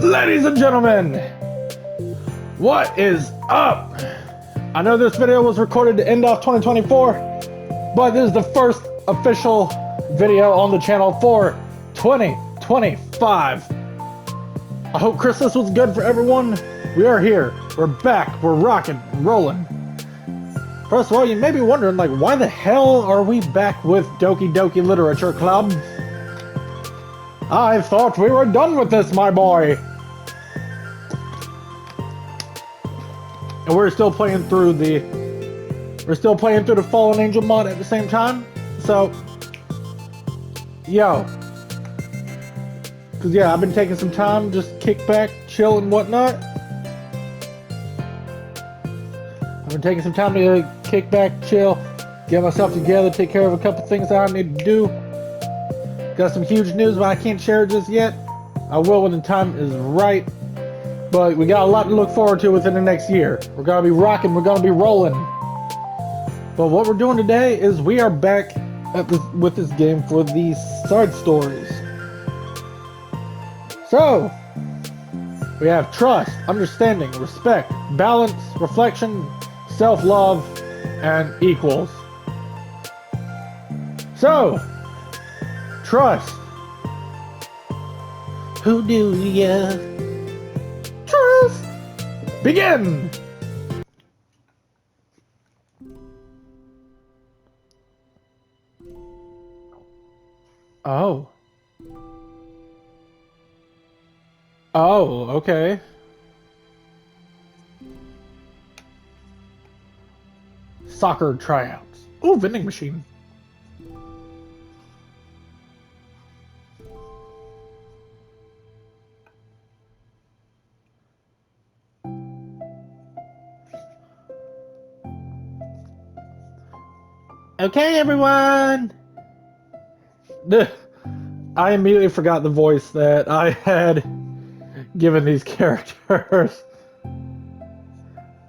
Ladies and gentlemen, what is up? I know this video was recorded to end off 2024, but this is the first official video on the channel for 2025. I hope Christmas was good for everyone. We are here. We're back. We're rocking, rolling. First of all, you may be wondering, like, why the hell are we back with Doki Doki Literature Club? I thought we were done with this, my boy. And we're still playing through the Fallen Angel mod at the same time. So, yo. Cause yeah, I've been taking some time, just kick back, chill and whatnot. I've been taking some time to kick back, chill, get myself together, take care of a couple things I need to do. Got some huge news, but I can't share it just yet. I will when the time is right. But we got a lot to look forward to within the next year. We're gonna be rocking, we're gonna be rolling. But what we're doing today is we are back with this game for these side stories. So, we have trust, understanding, respect, balance, reflection, self-love, and equals. So, trust. Who do ya trust? Begin! Oh. Oh, okay. Soccer tryouts. Oh, vending machine. Okay, everyone! I immediately forgot the voice that I had given these characters.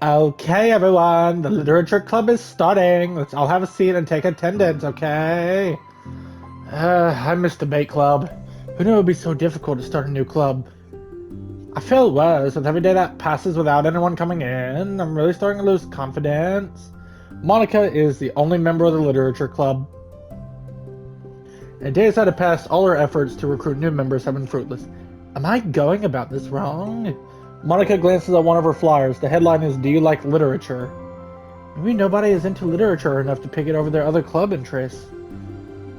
Okay, everyone, the literature club is starting. Let's all have a seat and take attendance, okay? I missed debate club. Who knew it would be so difficult to start a new club? I feel worse with every day that passes without anyone coming in. I'm really starting to lose confidence. Monica is the only member of the literature club. And days that have passed, all her efforts to recruit new members have been fruitless. Am I going about this wrong? Monica glances at one of her flyers. The headline is, "Do you like literature?" Maybe nobody is into literature enough to pick it over their other club interests.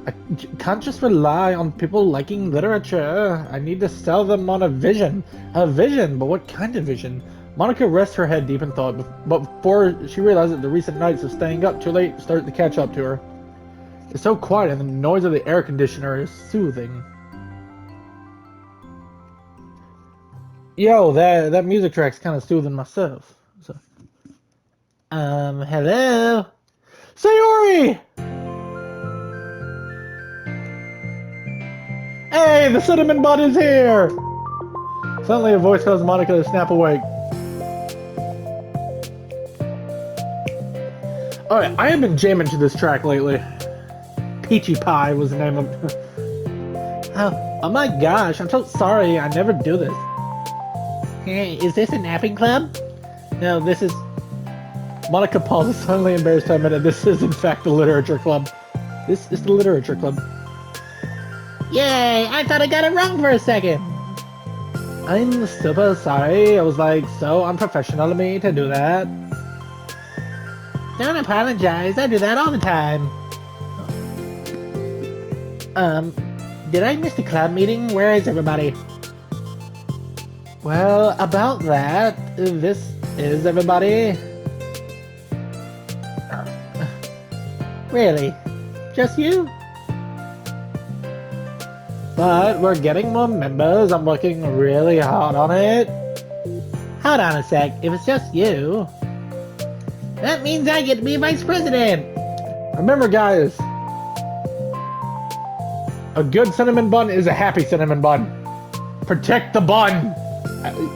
I can't just rely on people liking literature. I need to sell them on a vision. A vision? But what kind of vision? Monica rests her head deep in thought, but before she realizes that the recent nights of staying up too late start to catch up to her. It's so quiet and the noise of the air conditioner is soothing. Yo, that music track's kind of soothing myself. So, hello? Sayori! Hey, the cinnamon bun is here! Suddenly a voice tells Monica to snap awake. Alright, I have been jamming to this track lately. Peachy Pie was the name of it. Oh my gosh, I'm so sorry, I never do this. Hey, is this a napping club? No, this is... Monica pauses, suddenly embarrassed to admit that this is in fact the literature club. This is the literature club. Yay, I thought I got it wrong for a second. I'm super sorry, I was like so unprofessional of me to do that. Don't apologize, I do that all the time. Did I miss the club meeting? Where is everybody? Well, about that, this is everybody. Really? Just you? But we're getting more members, I'm working really hard on it. Hold on a sec, if it's just you, that means I get to be vice president! Remember guys, a good cinnamon bun is a happy cinnamon bun. Protect the bun!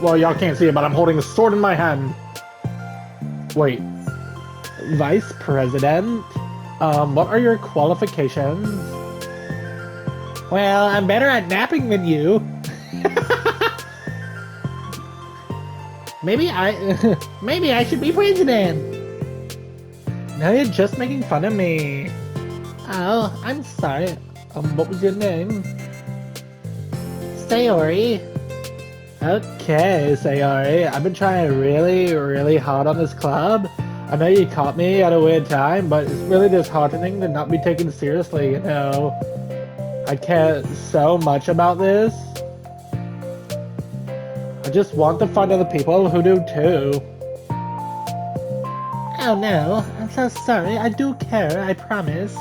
Well, y'all can't see it, but I'm holding a sword in my hand. Wait. Vice President? What are your qualifications? Well, I'm better at napping than you. Maybe maybe I should be president. Now you're just making fun of me. Oh, I'm sorry. What was your name? Sayori. Okay, Sayori. I've been trying really, really hard on this club. I know you caught me at a weird time, but it's really disheartening to not be taken seriously, you know. I care so much about this. I just want to find other people who do too. Oh no, I'm so sorry. I do care, I promise.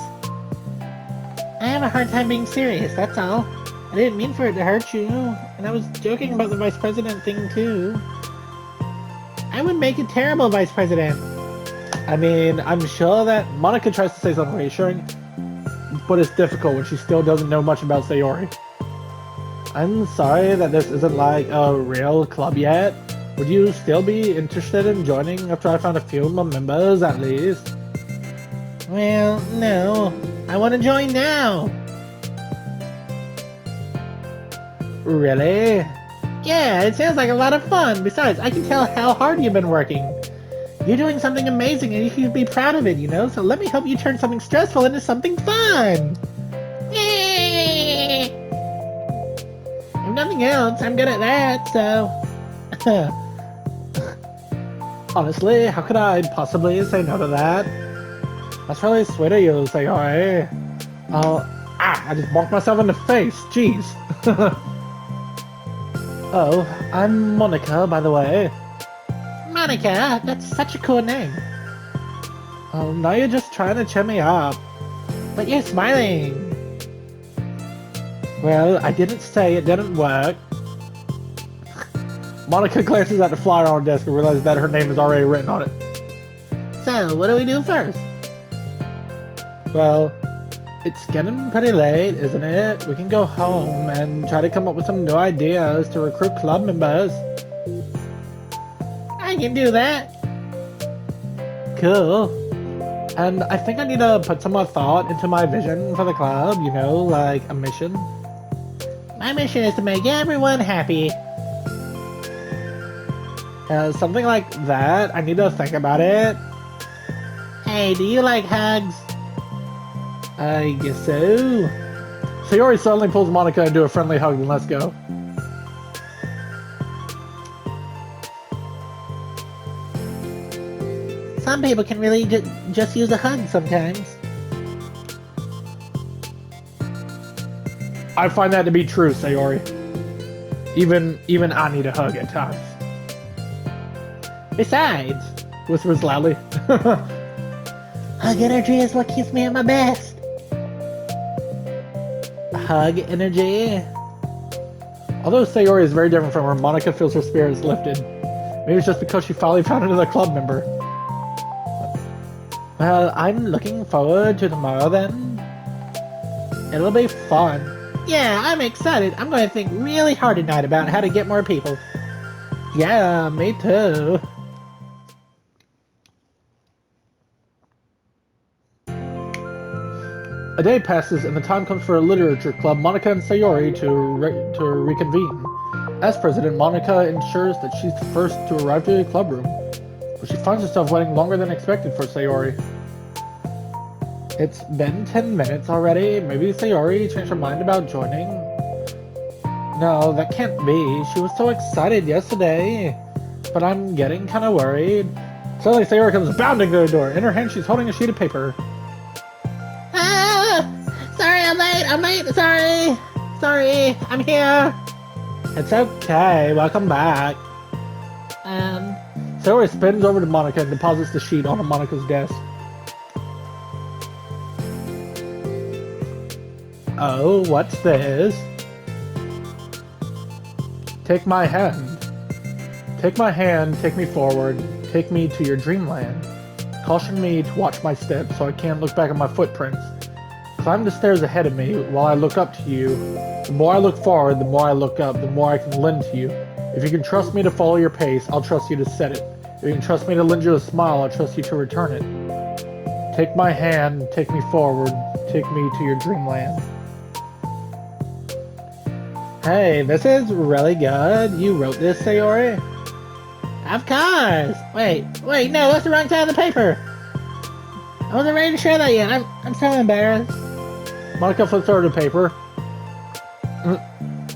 I have a hard time being serious, that's all. I didn't mean for it to hurt you, and I was joking about the vice president thing too. I would make a terrible vice president. I mean, I'm sure that Monica tries to say something reassuring, but it's difficult when she still doesn't know much about Sayori. I'm sorry that this isn't like a real club yet. Would you still be interested in joining after I found a few more members at least? Well, no. I want to join now. Really? Yeah, it sounds like a lot of fun. Besides, I can tell how hard you've been working. You're doing something amazing and you should be proud of it, you know? So let me help you turn something stressful into something fun. If nothing else, I'm good at that, so... Honestly, how could I possibly say no to that? That's really sweet of you, Sayori. I just bonked myself in the face, jeez. Oh, I'm Monica, by the way. Monica? That's such a cool name. Oh, now you're just trying to cheer me up. But you're smiling. Well, I didn't say it didn't work. Monica glances at the flyer on her desk and realizes that her name is already written on it. So, what do we do first? Well, it's getting pretty late, isn't it? We can go home and try to come up with some new ideas to recruit club members. I can do that. Cool. And I think I need to put some more thought into my vision for the club, you know, like a mission. My mission is to make everyone happy. Something like that. I need to think about it. Hey, do you like hugs? I guess so. Sayori suddenly pulls Monica into a friendly hug and let's go. Some people can really just use a hug sometimes. I find that to be true, Sayori. Even I need a hug at times. Besides, whispers loudly. Hug energy is what keeps me at my best. Hug energy? Although Sayori is very different from her, Monica feels her spirits lifted. Maybe it's just because she finally found another club member. Well, I'm looking forward to tomorrow then. It'll be fun. Yeah, I'm excited. I'm going to think really hard tonight about how to get more people. Yeah, me too. A day passes and the time comes for a literature club, Monica and Sayori to reconvene. As president, Monica ensures that she's the first to arrive to the club room, but she finds herself waiting longer than expected for Sayori. It's been 10 minutes already. Maybe Sayori changed her mind about joining? No, that can't be. She was so excited yesterday. But I'm getting kind of worried. Suddenly Sayori comes bounding to the door. In her hand she's holding a sheet of paper. Sorry, I'm late, sorry, I'm here. It's okay, welcome back. Sayori spins over to Monica and deposits the sheet on Monica's desk. Oh, what's this? Take my hand. Take my hand, take me forward, take me to your dreamland. Caution me to watch my steps so I can't look back at my footprints. Climb the stairs ahead of me while I look up to you. The more I look forward, the more I look up, the more I can lend to you. If you can trust me to follow your pace, I'll trust you to set it. If you can trust me to lend you a smile, I'll trust you to return it. Take my hand, take me forward, take me to your dreamland. Hey, this is really good. You wrote this, Sayori? Of course! Wait, no, that's the wrong side of the paper! I wasn't ready to share that yet. I'm so embarrassed. Monica flips over the paper.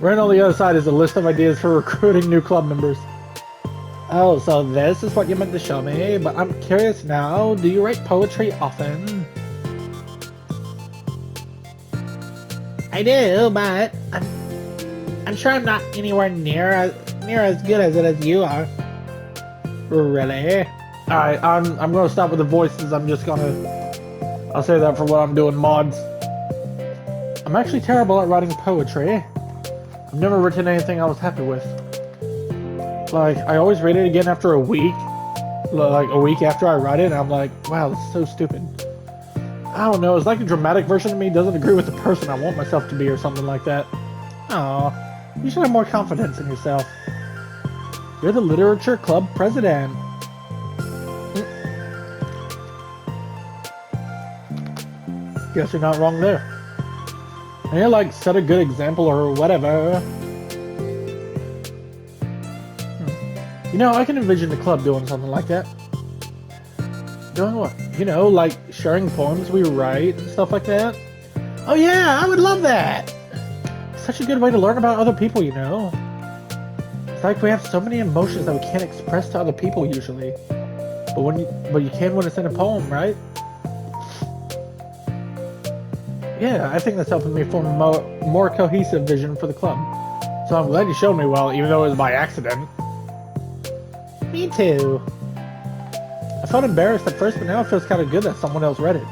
Right on the other side is a list of ideas for recruiting new club members. Oh, so this is what you meant to show me, but I'm curious now, do you write poetry often? I do, but I'm sure I'm not anywhere near as good as it as you are. Really? Alright, I'm gonna stop with the voices. I'll say that for what I'm doing mods. I'm actually terrible at writing poetry. I've never written anything I was happy with. Like, I always read it again after a week. Like, a week after I write it, and I'm like, wow, this is so stupid. I don't know, it's like a dramatic version of me doesn't agree with the person I want myself to be or something like that. Aw, you should have more confidence in yourself. You're the literature club president. Guess you're not wrong there. And you're like, set a good example or whatever. You know, I can envision the club doing something like that. Doing what? You know, like sharing poems we write and stuff like that. Oh yeah, I would love that! It's such a good way to learn about other people, you know? It's like we have so many emotions that we can't express to other people usually. But you can when it's in a poem, right? Yeah, I think that's helping me form a more cohesive vision for the club. So I'm glad you showed me well, even though it was by accident. Me too. I felt embarrassed at first, but now it feels kind of good that someone else read it.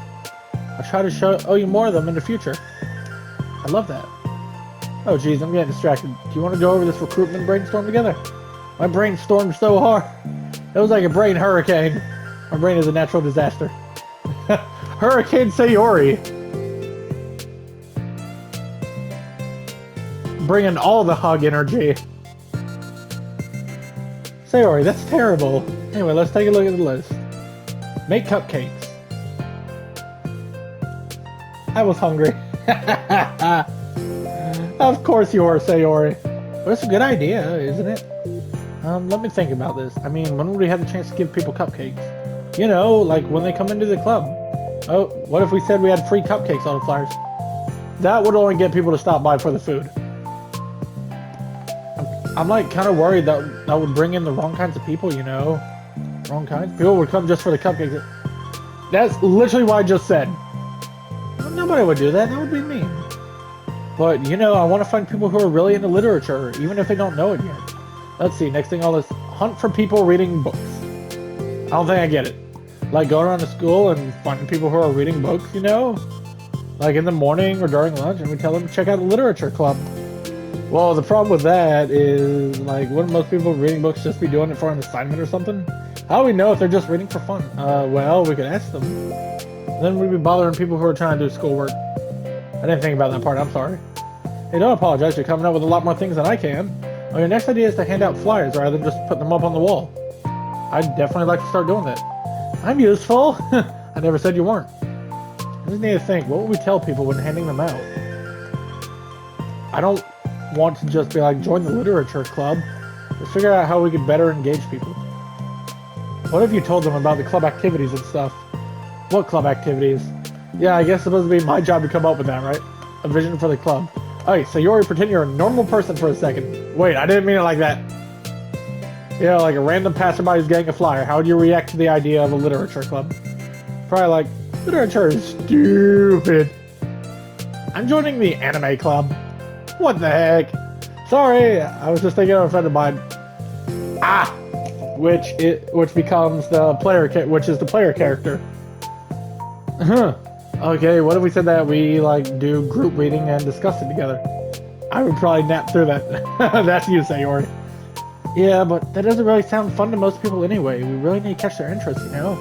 I'll try to show you more of them in the future. I love that. Oh geez, I'm getting distracted. Do you want to go over this recruitment brainstorm together? My brain stormed so hard. It was like a brain hurricane. My brain is a natural disaster. Hurricane Sayori. Bringing all the hug energy. Sayori, that's terrible. Anyway, let's take a look at the list. Make cupcakes. I was hungry. Of course you are, Sayori. But it's a good idea, isn't it? Let me think about this. I mean, when would we have the chance to give people cupcakes? You know, like when they come into the club. Oh, what if we said we had free cupcakes on the flyers? That would only get people to stop by for the food. I'm like kind of worried that that would bring in the wrong kinds of people, you know? Wrong kinds? People would come just for the cupcakes. That's literally what I just said. Nobody would do that. That would be mean. But, you know, I want to find people who are really into literature, even if they don't know it yet. Let's see, next thing on this, hunt for people reading books. I don't think I get it. Like going around to school and finding people who are reading books, you know? Like in the morning or during lunch, and we tell them to check out the literature club. Well, the problem with that is, like, wouldn't most people reading books just be doing it for an assignment or something? How do we know if they're just reading for fun? Well, we could ask them. Then we'd be bothering people who are trying to do schoolwork. I didn't think about that part, I'm sorry. Hey, don't apologize, you're coming up with a lot more things than I can. Well, your next idea is to hand out flyers rather than just put them up on the wall. I'd definitely like to start doing that. I'm useful! I never said you weren't. I just need to think, what would we tell people when handing them out? I don't want to just be like, join the literature club. Let's figure out how we could better engage people. What if you told them about the club activities and stuff? What club activities? Yeah, I guess it's supposed to be my job to come up with that, right? A vision for the club. Alright, so you already pretend you're a normal person for a second. Wait, I didn't mean it like that. Yeah, like a random passerby is getting a flyer. How would you react to the idea of a literature club? Probably like, literature is stupid. I'm joining the anime club. What the heck? Sorry, I was just thinking of a friend of mine. Ah! Which becomes the player, which is the player character. Okay, what if we said that we, like, do group reading and discuss it together? I would probably nap through that. That's you, Sayori. Yeah, but that doesn't really sound fun to most people anyway. We really need to catch their interest, you know?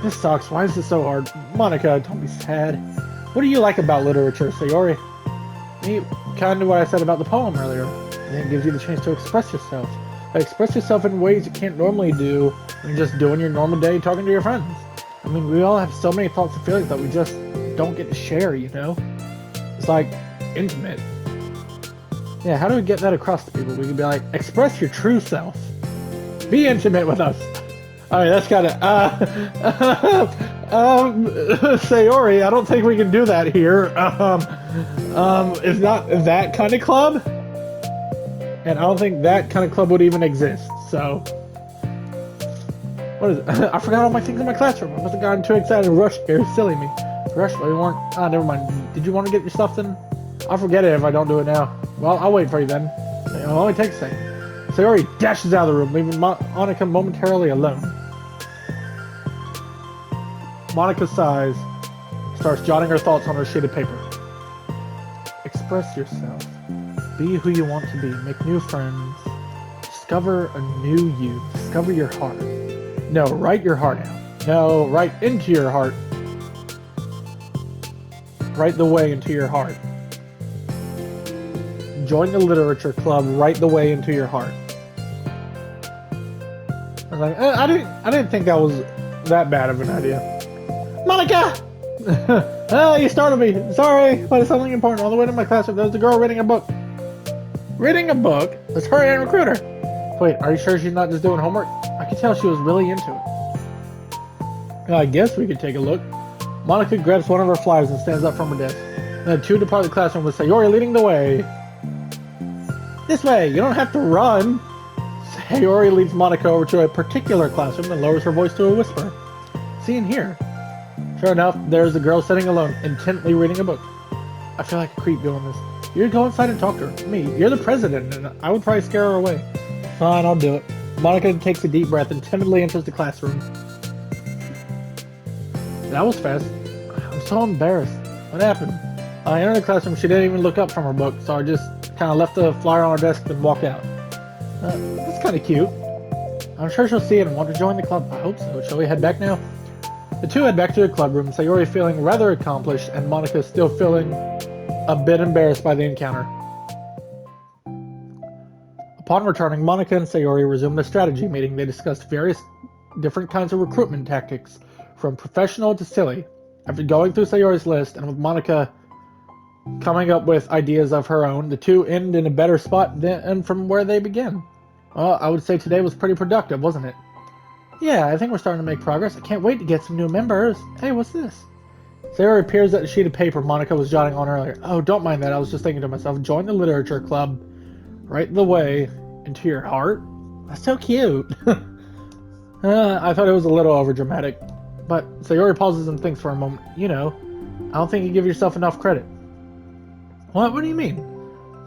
This sucks. Why is this so hard? Monica, don't be sad. What do you like about literature, Sayori? Kind of what I said about the poem earlier. It gives you the chance to express yourself. Express yourself in ways you can't normally do when you're just doing your normal day talking to your friends. I mean, we all have so many thoughts and feelings that we just don't get to share, you know? It's like, intimate. Yeah, how do we get that across to people? We can be like, express your true self. Be intimate with us. Alright, that's kind of, Sayori, I don't think we can do that here. It's not that kind of club. And I don't think that kind of club would even exist, so. What is it? I forgot all my things in my classroom. I must have gotten too excited and rushed here. Silly me. Rushed, but we weren't. Ah, never mind. Did you want to get your stuff then? I'll forget it if I don't do it now. Well, I'll wait for you then. It'll only take a second. Sayori dashes out of the room, leaving Monika momentarily alone. Monika sighs, starts jotting her thoughts on her sheet of paper. Express yourself. Be who you want to be. Make new friends. Discover a new you. Discover your heart. No, write your heart out. No, write into your heart. Write the way into your heart. Join the literature club. Write the way into your heart. I was like, I didn't think that was that bad of an idea. Monika! Oh, you startled me. Sorry, but it's something important. On the way to my classroom, there's a girl reading a book. Reading a book? Let's hurry and recruit her. Wait, are you sure she's not just doing homework? I could tell she was really into it. I guess we could take a look. Monika grabs one of her flyers and stands up from her desk. Then the two depart the classroom with Sayori leading the way. This way, you don't have to run. Sayori leads Monika over to a particular classroom and lowers her voice to a whisper. See in here. Sure enough, there's a girl sitting alone, intently reading a book. I feel like a creep doing this. You go inside and talk to her. Me, you're the president, and I would probably scare her away. Fine, I'll do it. Monika takes a deep breath and timidly enters the classroom. That was fast. I'm so embarrassed. What happened? I entered the classroom. She didn't even look up from her book, so I just kind of left the flyer on her desk and walked out. That's kind of cute. I'm sure she'll see it and want to join the club. I hope so. Shall we head back now? The two head back to the club room, Sayori feeling rather accomplished and Monika still feeling a bit embarrassed by the encounter. Upon returning, Monika and Sayori resumed the strategy meeting. They discussed various different kinds of recruitment tactics, from professional to silly. After going through Sayori's list and with Monika coming up with ideas of her own, the two end in a better spot than from where they began. Well, I would say today was pretty productive, wasn't it? Yeah, I think we're starting to make progress. I can't wait to get some new members. Hey, what's this? Sayori appears at a sheet of paper Monika was jotting on earlier. Oh, don't mind that. I was just thinking to myself, join the literature club. Right the way into your heart. That's so cute. I thought it was a little overdramatic. But Sayori pauses and thinks for a moment. You know, I don't think you give yourself enough credit. What? What do you mean?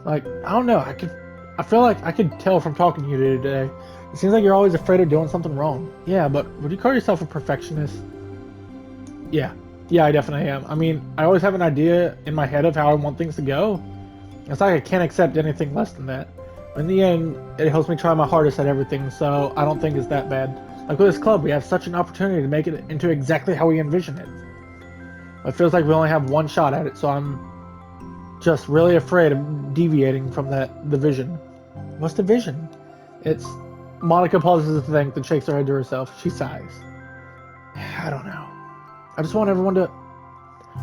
Like, I don't know. I feel like I could tell from talking to you today. It seems like you're always afraid of doing something wrong. Yeah, but would you call yourself a perfectionist? Yeah. Yeah, I definitely am. I mean, I always have an idea in my head of how I want things to go. It's like I can't accept anything less than that. In the end, it helps me try my hardest at everything, so I don't think it's that bad. Like with this club, we have such an opportunity to make it into exactly how we envision it. It feels like we only have one shot at it, so I'm just really afraid of deviating from the vision. What's the vision? It's... Monika pauses to think, then shakes her head to herself. She sighs. I don't know. I just want everyone to...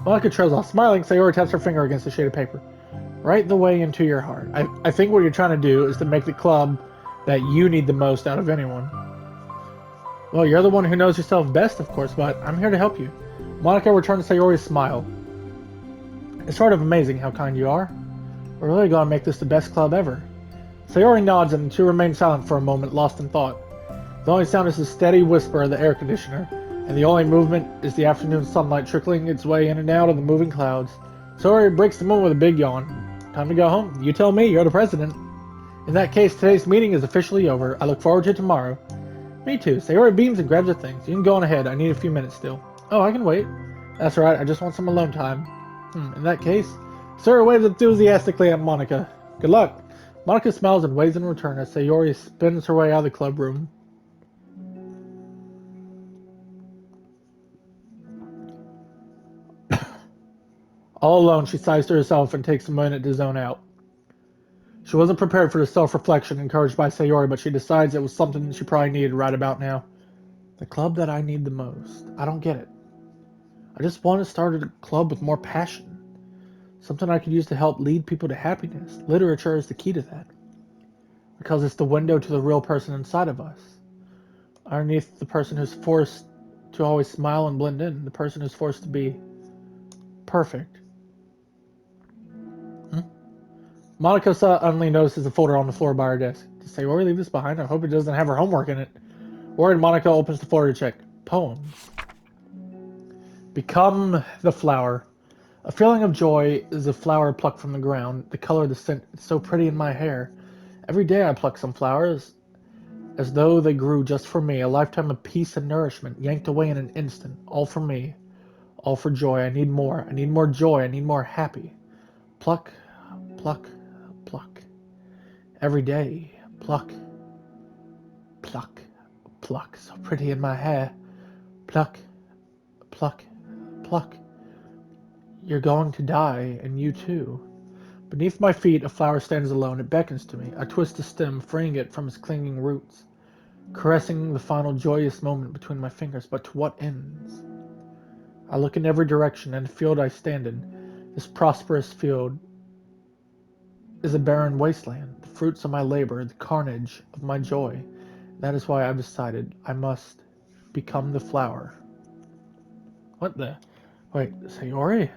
Monika trails off, smiling. Sayori taps her finger against the sheet of paper. Write the way into your heart. I think what you're trying to do is to make the club that you need the most out of anyone. Well, you're the one who knows yourself best, of course, but I'm here to help you. Monika returns Sayori's smile. It's sort of amazing how kind you are. We're really going to make this the best club ever. Sayori nods and the two remain silent for a moment, lost in thought. The only sound is the steady whisper of the air conditioner, and the only movement is the afternoon sunlight trickling its way in and out of the moving clouds. Sayori breaks the moment with a big yawn. Time to go home. You tell me, you're the president. In that case, today's meeting is officially over. I look forward to tomorrow. Me too. Sayori beams and grabs her things. You can go on ahead. I need a few minutes still. Oh, I can wait. That's right. I just want some alone time. In that case, Sayori waves enthusiastically at Monika. Good luck. Monika smiles and waves in return as Sayori spins her way out of the club room. All alone, she sighs to herself and takes a minute to zone out. She wasn't prepared for the self-reflection encouraged by Sayori, but she decides it was something she probably needed right about now. The club that I need the most. I don't get it. I just want to start a club with more passion. Something I could use to help lead people to happiness. Literature is the key to that. Because it's the window to the real person inside of us. Underneath the person who's forced to always smile and blend in, the person who's forced to be perfect. Monica suddenly notices a folder on the floor by her desk. Did Sayori leave this behind? I hope it doesn't have her homework in it. Worried, Monica opens the folder to check. Poems. Become the flower. A feeling of joy is a flower plucked from the ground. The color of the scent is so pretty in my hair. Every day I pluck some flowers, as though they grew just for me. A lifetime of peace and nourishment, yanked away in an instant. All for me. All for joy. I need more. I need more joy. I need more happy. Pluck, pluck, pluck. Every day. Pluck, pluck, pluck. So pretty in my hair. Pluck, pluck, pluck. You're going to die, and you too. Beneath my feet, a flower stands alone. It beckons to me. I twist the stem, freeing it from its clinging roots, caressing the final joyous moment between my fingers. But to what ends? I look in every direction, and the field I stand in, this prosperous field, is a barren wasteland. The fruits of my labor, the carnage of my joy. That is why I've decided I must become the flower. What the? Wait, Sayori?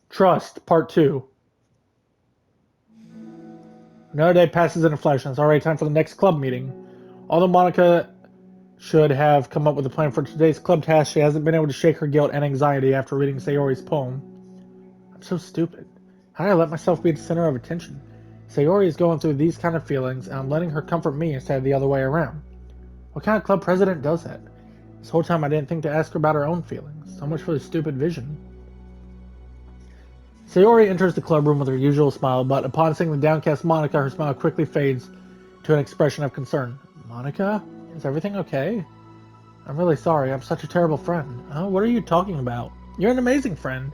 Trust, Part 2. Another day passes in a flash, and it's already time for the next club meeting. Although Monica should have come up with a plan for today's club task, she hasn't been able to shake her guilt and anxiety after reading Sayori's poem. I'm so stupid. How did I let myself be the center of attention? Sayori is going through these kind of feelings, and I'm letting her comfort me instead of the other way around. What kind of club president does that? This whole time I didn't think to ask her about her own feelings. So much for the stupid vision. Sayori enters the clubroom with her usual smile, but upon seeing the downcast Monica, her smile quickly fades to an expression of concern. Monica? Is everything okay? I'm really sorry. I'm such a terrible friend. Oh, what are you talking about? You're an amazing friend.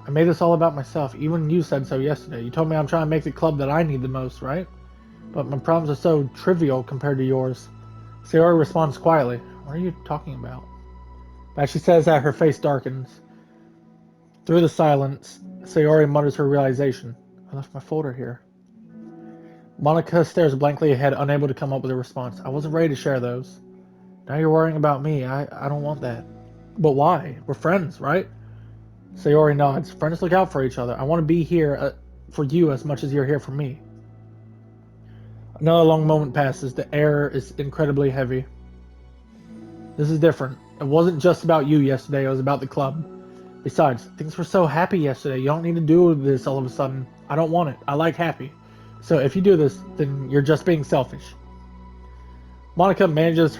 I made this all about myself. Even you said so yesterday. You told me I'm trying to make the club that I need the most, right? But my problems are so trivial compared to yours. Sayori responds quietly. What are you talking about? As she says that, her face darkens. Through the silence, Sayori mutters her realization. I left my folder here. Monica stares blankly ahead, unable to come up with a response. I wasn't ready to share those. Now you're worrying about me. I don't want that. But why? We're friends, right? Sayori nods. Friends look out for each other. I want to be here for you as much as you're here for me. Another long moment passes. The air is incredibly heavy. This is different. It wasn't just about you yesterday. It was about the club. Besides, things were so happy yesterday. You don't need to do this all of a sudden. I don't want it. I like happy. So if you do this, then you're just being selfish. Monica massages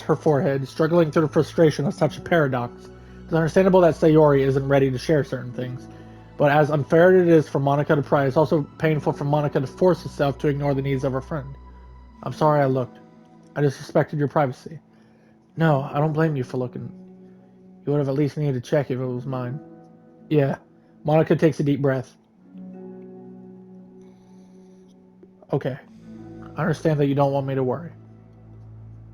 her forehead, struggling through the frustration of such a paradox. It's understandable that Sayori isn't ready to share certain things. But as unfair as it is for Monica to pry, it's also painful for Monica to force herself to ignore the needs of her friend. I'm sorry I looked. I disrespected your privacy. No, I don't blame you for looking. You would have at least needed to check if it was mine. Yeah. Monica takes a deep breath. Okay. I understand that you don't want me to worry.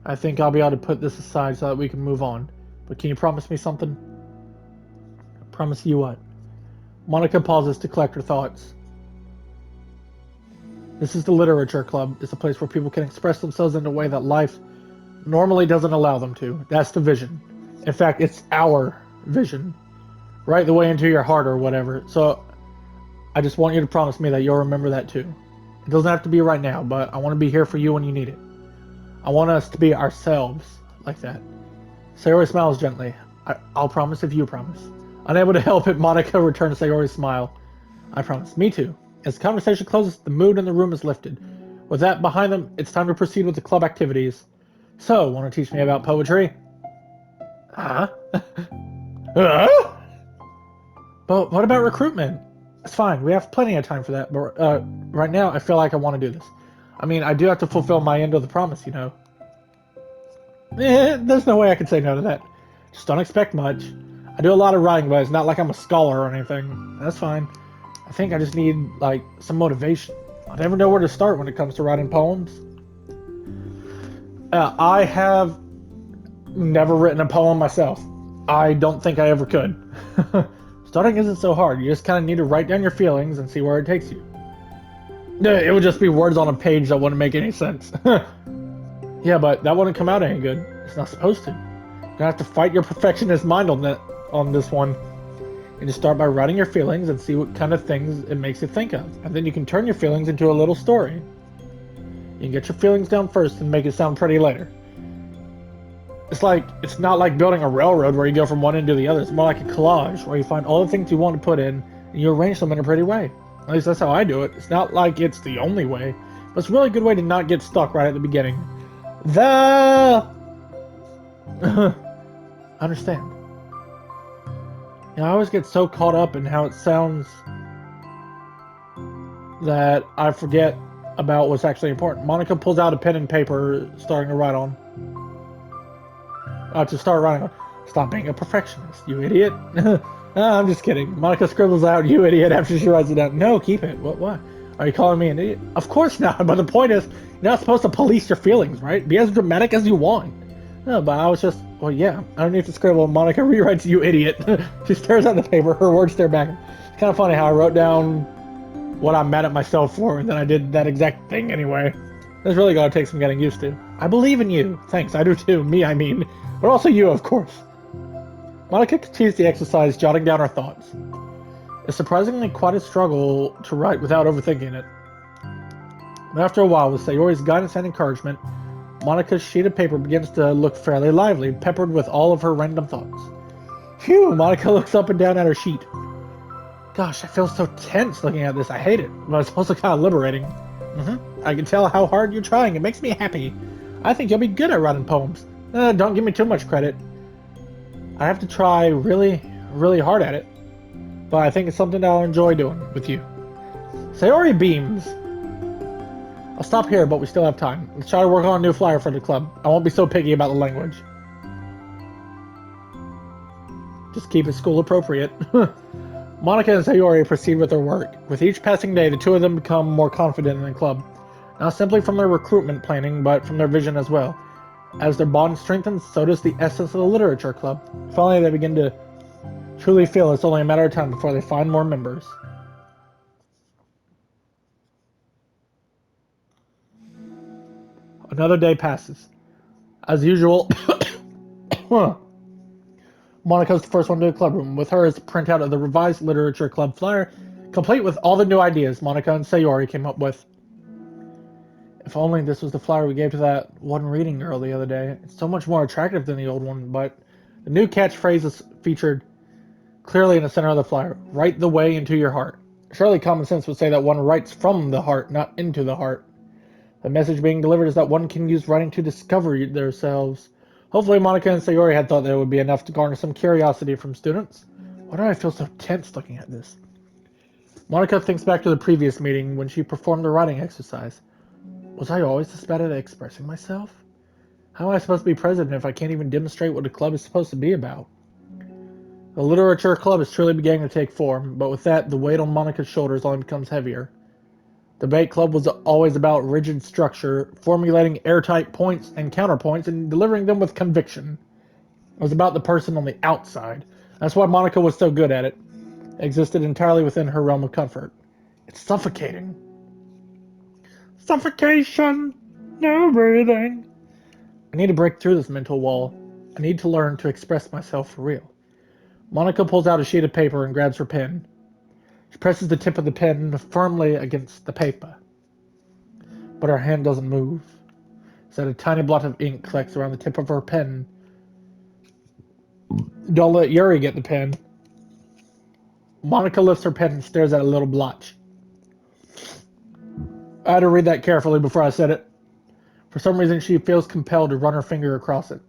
I think I'll be able to put this aside so that we can move on. But can you promise me something? Promise you what? Monica pauses to collect her thoughts. This is the literature club. It's a place where people can express themselves in a way that life normally doesn't allow them to. That's the vision. In fact, it's our vision. Right the way into your heart or whatever. So, I just want you to promise me that you'll remember that too. It doesn't have to be right now, but I want to be here for you when you need it. I want us to be ourselves like that. Sayori smiles gently. I'll promise if you promise. Unable to help it, Monica returns Sayori's smile. I promise. Me too. As the conversation closes, the mood in the room is lifted. With that behind them, it's time to proceed with the club activities. So, want to teach me about poetry? Huh? Huh? But what about recruitment? It's fine. We have plenty of time for that. But right now, I feel like I want to do this. I mean, I do have to fulfill my end of the promise, you know. There's no way I can say no to that. Just don't expect much. I do a lot of writing, but it's not like I'm a scholar or anything. That's fine. I think I just need, like, some motivation. I never know where to start when it comes to writing poems. I have never written a poem myself. I don't think I ever could. Starting isn't so hard. You just kind of need to write down your feelings and see where it takes you. It would just be words on a page that wouldn't make any sense. Yeah, but that wouldn't come out any good. It's not supposed to. You're gonna have to fight your perfectionist mind on this one. And just start by writing your feelings and see what kind of things it makes you think of. And then you can turn your feelings into a little story. You can get your feelings down first and make it sound pretty later. It's not like building a railroad where you go from one end to the other. It's more like a collage where you find all the things you want to put in and you arrange them in a pretty way. At least that's how I do it. It's not like it's the only way, but it's a really good way to not get stuck right at the beginning. I understand. I always get so caught up in how it sounds that I forget about what's actually important. Monica pulls out a pen and paper, starting to write on. To start writing on. Stop being a perfectionist, you idiot. I'm just kidding. Monica scribbles out, you idiot, after she writes it down. No, keep it. What? Are you calling me an idiot? Of course not, but the point is, you're not supposed to police your feelings, right? Be as dramatic as you want. No, but I was just, well, yeah. Underneath the scribble, Monica rewrites, you idiot. She stares at the paper, her words stare back. It's kind of funny how I wrote down what I'm mad at myself for, and then I did that exact thing anyway. It's really gonna take some getting used to. I believe in you. Thanks, I do too. Me, I mean. But also you, of course. Monica continues the exercise, jotting down her thoughts. It's surprisingly quite a struggle to write without overthinking it. But after a while, with Sayori's guidance and encouragement, Monica's sheet of paper begins to look fairly lively, peppered with all of her random thoughts. Phew, Monica looks up and down at her sheet. Gosh, I feel so tense looking at this. I hate it, but it's also kind of liberating. I can tell how hard you're trying. It makes me happy. I think you'll be good at writing poems. Don't give me too much credit. I have to try really, really hard at it. But I think it's something that I'll enjoy doing with you. Sayori beams. I'll stop here, but we still have time. Let's try to work on a new flyer for the club. I won't be so picky about the language. Just keep it school appropriate. Monica and Sayori proceed with their work. With each passing day, the two of them become more confident in the club. Not simply from their recruitment planning, but from their vision as well. As their bond strengthens, so does the essence of the literature club. Finally, they begin to truly feel it's only a matter of time before they find more members. Another day passes. As usual, Monica's the first one to the club room. With her is a printout of the revised literature club flyer, complete with all the new ideas Monica and Sayori came up with. If only this was the flyer we gave to that one reading girl the other day. It's so much more attractive than the old one, but the new catchphrase is featured clearly in the center of the flyer. Write the way into your heart. Surely common sense would say that one writes from the heart, not into the heart. The message being delivered is that one can use writing to discover themselves. Hopefully Monica and Sayori had thought that it would be enough to garner some curiosity from students. Why do I feel so tense looking at this? Monica thinks back to the previous meeting when she performed the writing exercise. Was I always this bad at expressing myself? How am I supposed to be president if I can't even demonstrate what the club is supposed to be about? The literature club is truly beginning to take form, but with that, the weight on Monica's shoulders only becomes heavier. The debate club was always about rigid structure, formulating airtight points and counterpoints, and delivering them with conviction. It was about the person on the outside. That's why Monica was so good at it. It existed entirely within her realm of comfort. It's suffocating. Suffocation! No breathing! I need to break through this mental wall. I need to learn to express myself for real. Monica pulls out a sheet of paper and grabs her pen. She presses the tip of the pen firmly against the paper. But her hand doesn't move. Instead, a tiny blot of ink collects around the tip of her pen. Don't let Yuri get the pen. Monica lifts her pen and stares at a little blotch. I had to read that carefully before I said it. For some reason, she feels compelled to run her finger across it.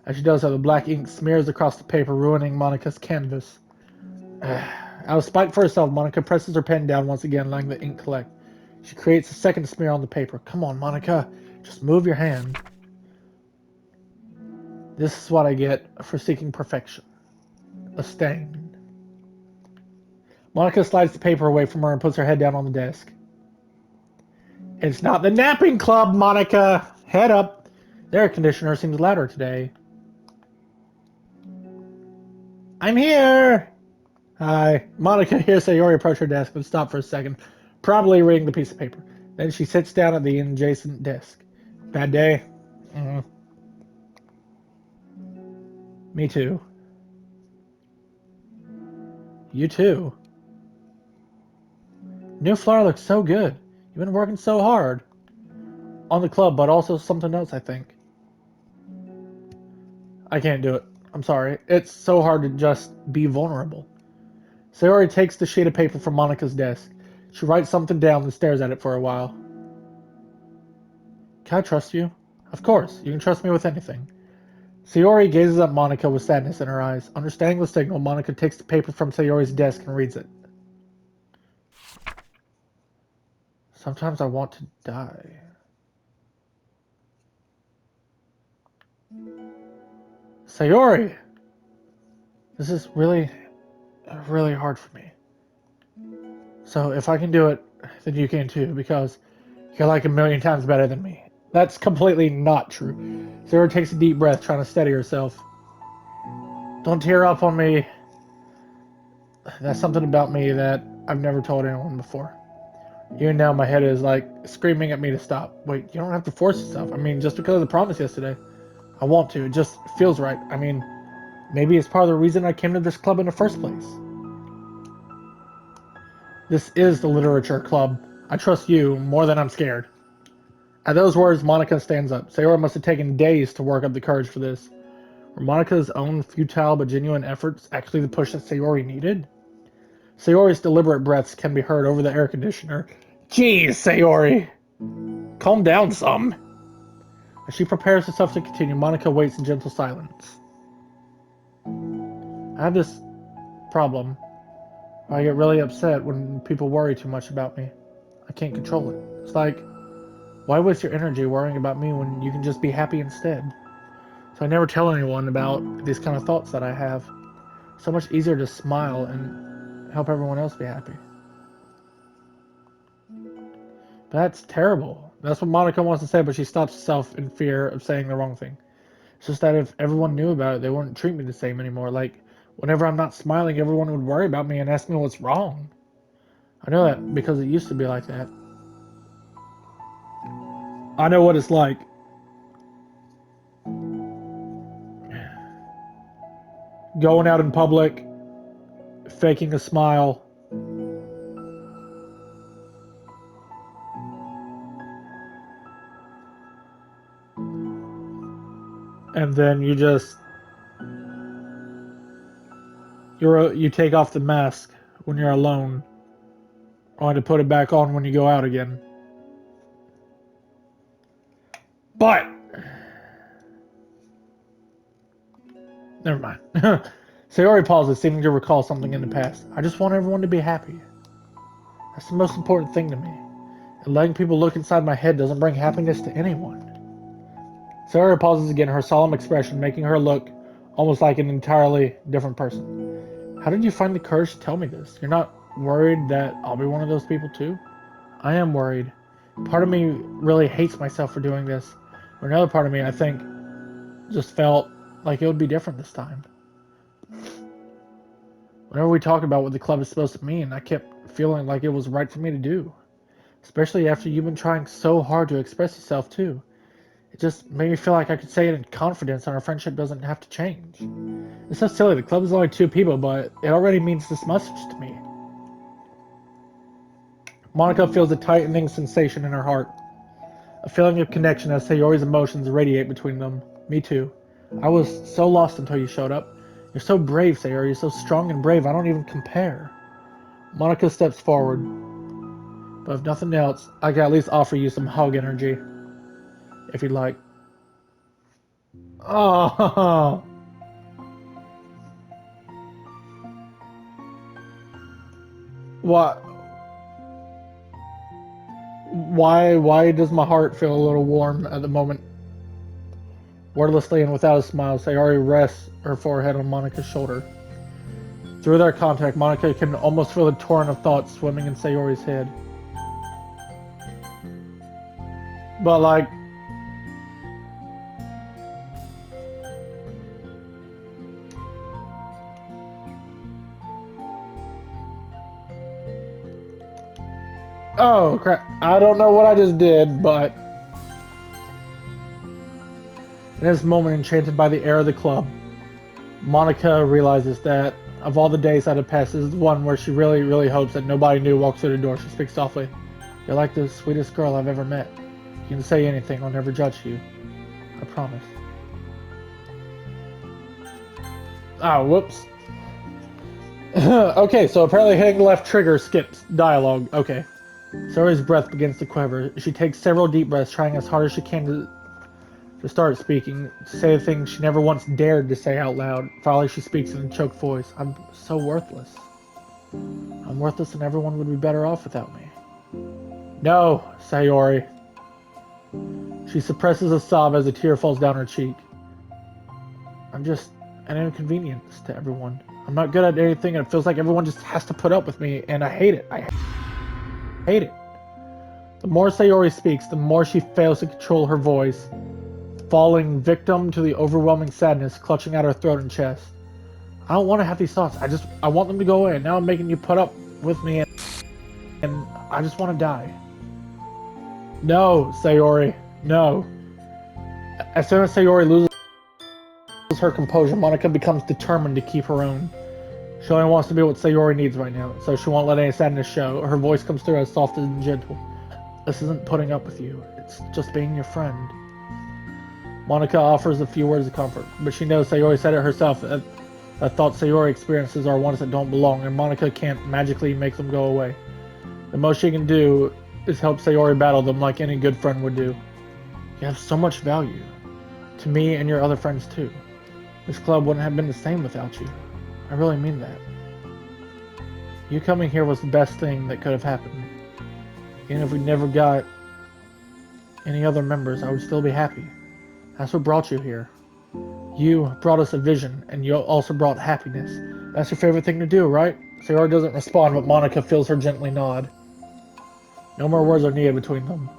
As she does so, the black ink smears across the paper, ruining Monica's canvas. Out of spite for herself, Monica presses her pen down once again, letting the ink collect. She creates a second smear on the paper. Come on, Monica. Just move your hand. This is what I get for seeking perfection. A stain. Monica slides the paper away from her and puts her head down on the desk. It's not the napping club, Monica! Head up! The air conditioner seems louder today. I'm here! Hi. Monica hears Sayori approach her desk and stop for a second, probably reading the piece of paper. Then she sits down at the adjacent desk. Bad day? Mm, me too. You too. New flower looks so good. You've been working so hard. On the club, but also something else, I think. I can't do it. I'm sorry. It's so hard to just be vulnerable. Sayori takes the sheet of paper from Monica's desk. She writes something down and stares at it for a while. Can I trust you? Of course, you can trust me with anything. Sayori gazes at Monica with sadness in her eyes. Understanding the signal, Monica takes the paper from Sayori's desk and reads it. Sometimes I want to die. Sayori! This is really, really hard for me. So if I can do it, then you can too, because you're like a million times better than me. That's completely not true. Sayori takes a deep breath, trying to steady herself. Don't tear up on me. That's something about me that I've never told anyone before. Even now, my head is like screaming at me to stop. Wait, you don't have to force yourself. I mean, just because of the promise yesterday, I want to. It just feels right. I mean, maybe it's part of the reason I came to this club in the first place. This is the literature club. I trust you more than I'm scared. At those words, Monica stands up. Sayori must have taken days to work up the courage for this. Were Monica's own futile but genuine efforts actually the push that Sayori needed? Sayori's deliberate breaths can be heard over the air conditioner. Jeez, Sayori! Calm down some. As she prepares herself to continue, Monica waits in gentle silence. I have this problem. I get really upset when people worry too much about me. I can't control it. It's like, why waste your energy worrying about me when you can just be happy instead? So I never tell anyone about these kind of thoughts that I have. So much easier to smile and help everyone else be happy. That's terrible. That's what Monica wants to say, but she stops herself in fear of saying the wrong thing. It's just that if everyone knew about it, they wouldn't treat me the same anymore. Like, whenever I'm not smiling, everyone would worry about me and ask me what's wrong. I know that because it used to be like that. I know what it's like. Going out in public, faking a smile, and then you take off the mask when you're alone, only to put it back on when you go out again. But never mind. Sayori pauses, seeming to recall something in the past. I just want everyone to be happy. That's the most important thing to me. And letting people look inside my head doesn't bring happiness to anyone. Sayori pauses again, her solemn expression making her look almost like an entirely different person. How did you find the courage to tell me this? You're not worried that I'll be one of those people too? I am worried. Part of me really hates myself for doing this. Or another part of me, I think, just felt like it would be different this time. Whenever we talk about what the club is supposed to mean, I kept feeling like it was right for me to do. Especially after you've been trying so hard to express yourself too. It just made me feel like I could say it in confidence and our friendship doesn't have to change. It's so silly, the club is only two people, but it already means this much to me. Monica feels a tightening sensation in her heart. A feeling of connection as Sayori's emotions radiate between them. Me too. I was so lost until you showed up. You're so brave, Sayori. You're so strong and brave. I don't even compare. Monica steps forward. But if nothing else, I can at least offer you some hug energy. If you'd like. Oh, what? Why does my heart feel a little warm at the moment? Wordlessly and without a smile, Sayori rests her forehead on Monica's shoulder. Through their contact, Monica can almost feel a torrent of thoughts swimming in Sayori's head. But like, Oh, crap. I don't know what I just did, but... In this moment, enchanted by the air of the club, Monica realizes that of all the days that have passed, this is one where she really, really hopes that nobody new walks through the door. She speaks softly. You're like the sweetest girl I've ever met. You can say anything, I'll never judge you. I promise. Oh, whoops. Okay, so apparently hitting the left trigger skips dialogue. Okay. Sayori's breath begins to quiver. She takes several deep breaths, trying as hard as she can to start speaking, to say the things she never once dared to say out loud. Finally, she speaks in a choked voice. I'm so worthless. I'm worthless and everyone would be better off without me. No, Sayori. She suppresses a sob as a tear falls down her cheek. I'm just an inconvenience to everyone. I'm not good at anything and it feels like everyone just has to put up with me and I hate it. I hate it. The more Sayori speaks, the more she fails to control her voice, falling victim to the overwhelming sadness clutching at her throat and chest. I don't want to have these thoughts. I want them to go away. And now I'm making you put up with me and I just want to die. No, Sayori. No. As soon as Sayori loses her composure, Monica becomes determined to keep her own. She only wants to be what Sayori needs right now, so she won't let any sadness show. Her voice comes through as soft and gentle. This isn't putting up with you. It's just being your friend. Monica offers a few words of comfort, but she knows Sayori said it herself that thoughts Sayori experiences are ones that don't belong, and Monica can't magically make them go away. The most she can do is help Sayori battle them like any good friend would do. You have so much value. To me and your other friends too. This club wouldn't have been the same without you. I really mean that. You coming here was the best thing that could have happened. Even if we never got any other members, I would still be happy. That's what brought you here. You brought us a vision, and you also brought happiness. That's your favorite thing to do, right? Sayori doesn't respond, but Monica feels her gently nod. No more words are needed between them.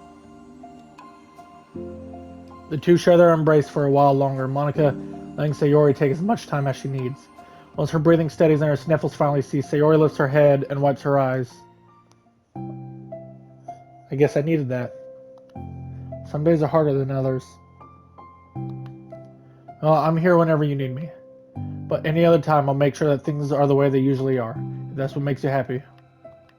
The two share their embrace for a while longer, Monica letting Sayori take as much time as she needs. Once her breathing steadies and her sniffles finally cease, Sayori lifts her head and wipes her eyes. I guess I needed that. Some days are harder than others. Well, I'm here whenever you need me. But any other time, I'll make sure that things are the way they usually are. If that's what makes you happy.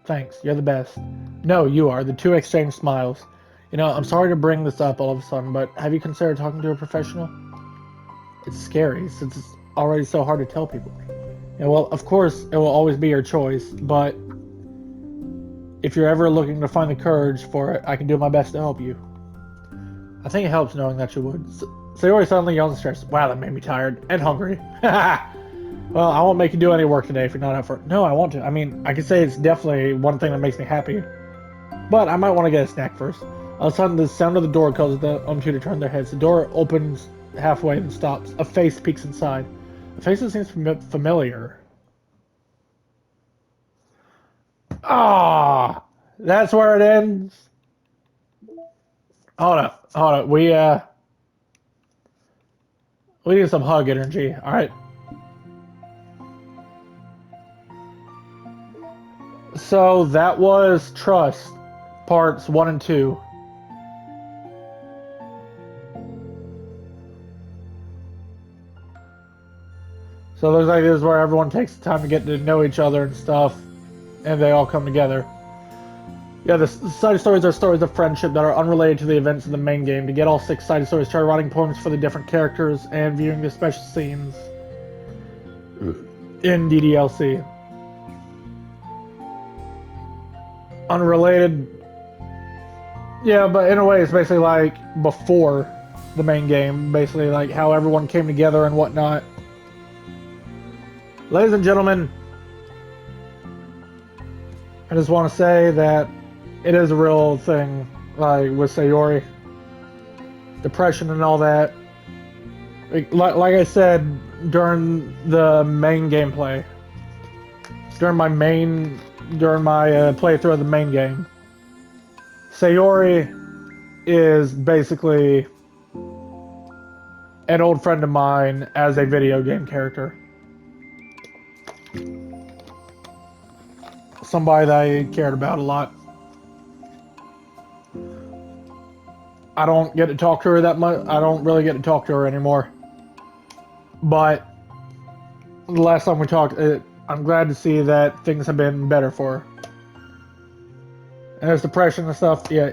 Thanks, you're the best. No, you are. The two exchange smiles. You know, I'm sorry to bring this up all of a sudden, but have you considered talking to a professional? It's scary, since it's already so hard to tell people. Yeah, well, of course, it will always be your choice, but if you're ever looking to find the courage for it, I can do my best to help you. I think it helps knowing that you would. Sayori suddenly yawns and stretches. Wow, that made me tired and hungry. Well, I won't make you do any work today if you're not up for it. No, I want to. I mean, I could say it's definitely one thing that makes me happy. But I might want to get a snack first. All of a sudden, the sound of the door causes the two to turn their heads. The door opens halfway and stops. A face peeks inside. The face that seems familiar. Ah, that's where it ends. Hold up. We need some hug energy. All right. So that was Trust, parts 1 and 2. So it looks like this is where everyone takes the time to get to know each other and stuff, and they all come together. Yeah, the side stories are stories of friendship that are unrelated to the events of the main game. To get all 6 side stories, try writing poems for the different characters and viewing the special scenes in DDLC. Unrelated. Yeah, but in a way it's basically like before the main game. Basically like how everyone came together and whatnot. Ladies and gentlemen, I just want to say that it is a real thing, like with Sayori. Depression and all that. Like I said during the main gameplay. During my playthrough of the main game. Sayori is basically an old friend of mine as a video game character. Somebody that I cared about a lot. I don't get to talk to her that much. I don't really get to talk to her anymore. But the last time we talked, I'm glad to see that things have been better for her. And there's depression and stuff. Yeah,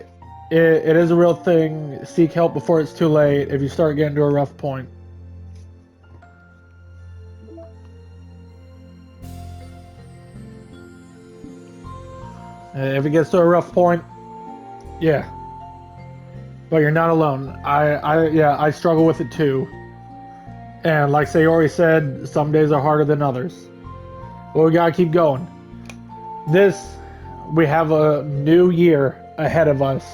it is a real thing. Seek help before it's too late if you start getting to a rough point. If it gets to a rough point, yeah. But you're not alone. I struggle with it too. And like Sayori said, some days are harder than others. But we gotta keep going. We have a new year ahead of us.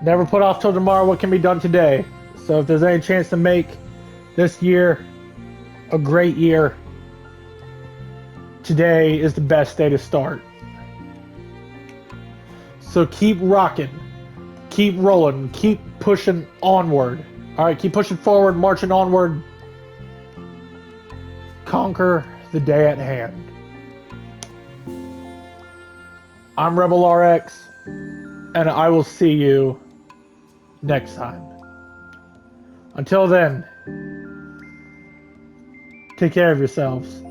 Never put off till tomorrow what can be done today. So if there's any chance to make this year a great year, today is the best day to start. So keep rocking, keep rolling, keep pushing onward. Alright, keep pushing forward, marching onward. Conquer the day at hand. I'm Rebel RX, and I will see you next time. Until then, take care of yourselves.